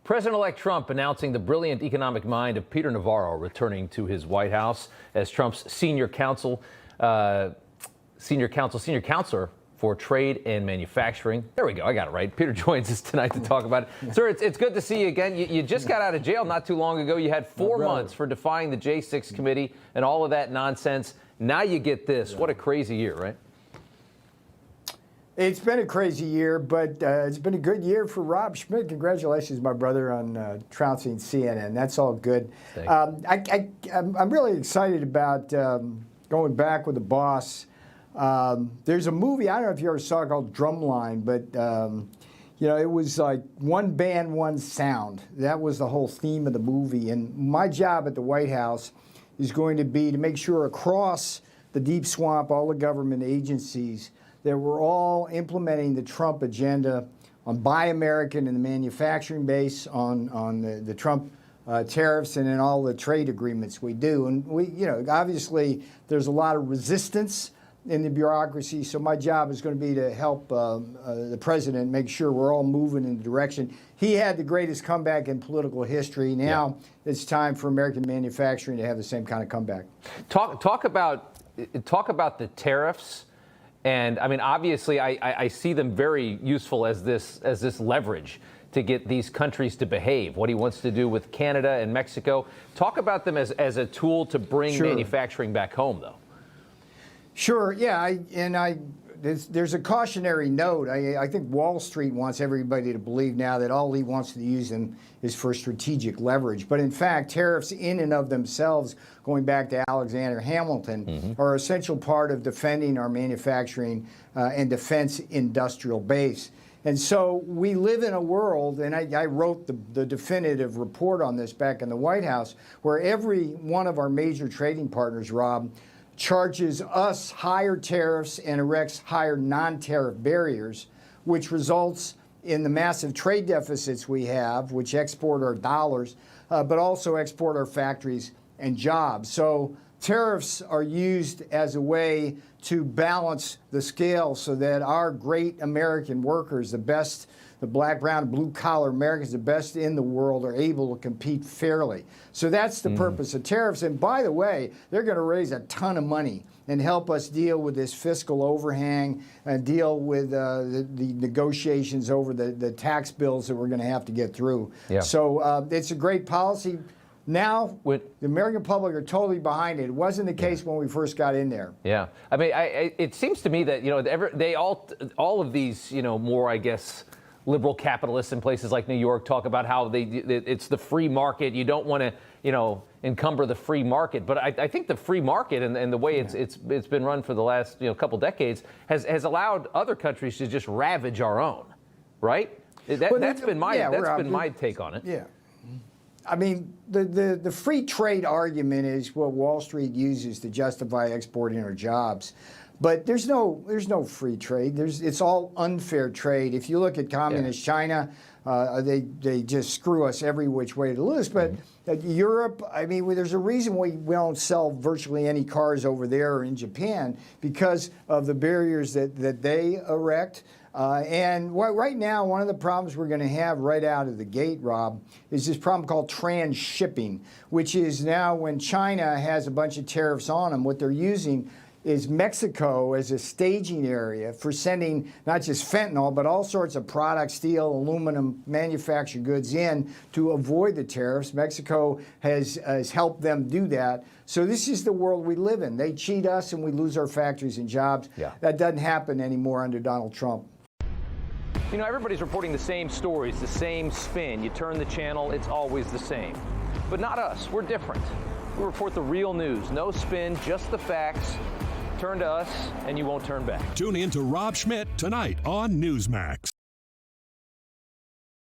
President-elect Trump announcing the brilliant economic mind of Peter Navarro returning to his White House as Trump's senior counselor for trade and manufacturing. There we go. I got it right. Peter joins us tonight to talk about it. Sir, it's good to see you again. You just got out of jail not too long ago. You had 4 months for defying the J6 committee and all of that nonsense. Now you get this. What a crazy year, right? It's been a crazy year, but it's been a good year for Rob Schmitt. Congratulations, my brother, on trouncing CNN. That's all good. I'm really excited about going back with the boss. There's a movie, I don't know if you ever saw it, called Drumline, but you know, it was like one band, one sound. That was the whole theme of the movie. And my job at the White House is going to be to make sure across the deep swamp, all the government agencies, that we're all implementing the Trump agenda on Buy American and the manufacturing base, on the Trump tariffs, and in all the trade agreements we do. And we, you know, obviously there's a lot of resistance in the bureaucracy, so my job is going to be to help the president make sure we're all moving in the direction. He had the greatest comeback in political history. Now it's time for American manufacturing to have the same kind of comeback. Talk about the tariffs. And I mean, obviously, I see them very useful as this leverage to get these countries to behave. What he wants to do with Canada and Mexico. Talk about them as a tool to bring manufacturing back home, though. Sure. Yeah. There's a cautionary note. I think Wall Street wants everybody to believe now that all he wants to use them is for strategic leverage. But in fact, tariffs in and of themselves, going back to Alexander Hamilton, are an essential part of defending our manufacturing and defense industrial base. And so we live in a world, and I wrote the definitive report on this back in the White House, where every one of our major trading partners, Rob, charges us higher tariffs and erects higher non-tariff barriers, which results in the massive trade deficits we have, which export our dollars, but also export our factories and jobs. So tariffs are used as a way to balance the scale so that our great American workers, the best, the black, brown, and blue-collar Americans, the best in the world, are able to compete fairly. So that's the purpose of tariffs. And by the way, they're going to raise a ton of money and help us deal with this fiscal overhang and deal with the negotiations over the tax bills that we're going to have to get through. So it's a great policy. Now, the American public are totally behind it. It wasn't the case when we first got in there. Yeah, I mean, it seems to me that, you know, all of these, you know, more, I guess, liberal capitalists in places like New York talk about how it's the free market. You don't want to, you know, encumber the free market. But I think the free market and the way it's been run for the last, you know, couple decades has allowed other countries to just ravage our own, right? That's been my take on it. Yeah. I mean, the free trade argument is what Wall Street uses to justify exporting our jobs. But there's no free trade. It's all unfair trade. If you look at communist China, they just screw us every which way to lose. But Europe, I mean, there's a reason we don't sell virtually any cars over there or in Japan, because of the barriers that they erect. And right now, one of the problems we're going to have right out of the gate, Rob, is this problem called transshipping, which is now when China has a bunch of tariffs on them, what they're using is Mexico as a staging area for sending not just fentanyl, but all sorts of products, steel, aluminum, manufactured goods in to avoid the tariffs. Mexico has helped them do that. So this is the world we live in. They cheat us and we lose our factories and jobs. That doesn't happen anymore under Donald Trump. You know, everybody's reporting the same stories, the same spin. You turn the channel, it's always the same. But not us. We're different. We report the real news. No spin, just the facts. Turn to us, and you won't turn back. Tune in to Rob Schmitt tonight on Newsmax.